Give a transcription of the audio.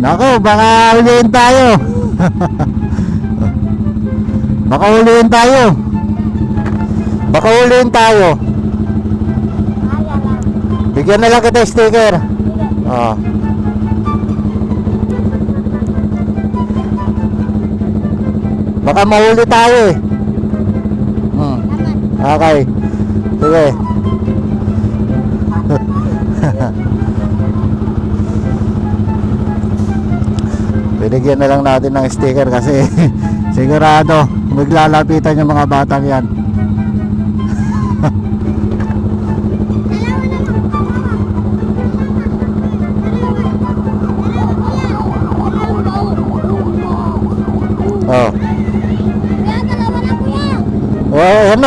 Naku, baka ulihin tayo. Baka ulihin tayo. Baka ulihin tayo. Bigyan na lang kita sticker. Oh. Baka mahuli tayo eh. Okay. Sige. Binigyan na lang natin ng sticker kasi sigurado maglalapitan yung mga batang yan. Oh. Oh, ano?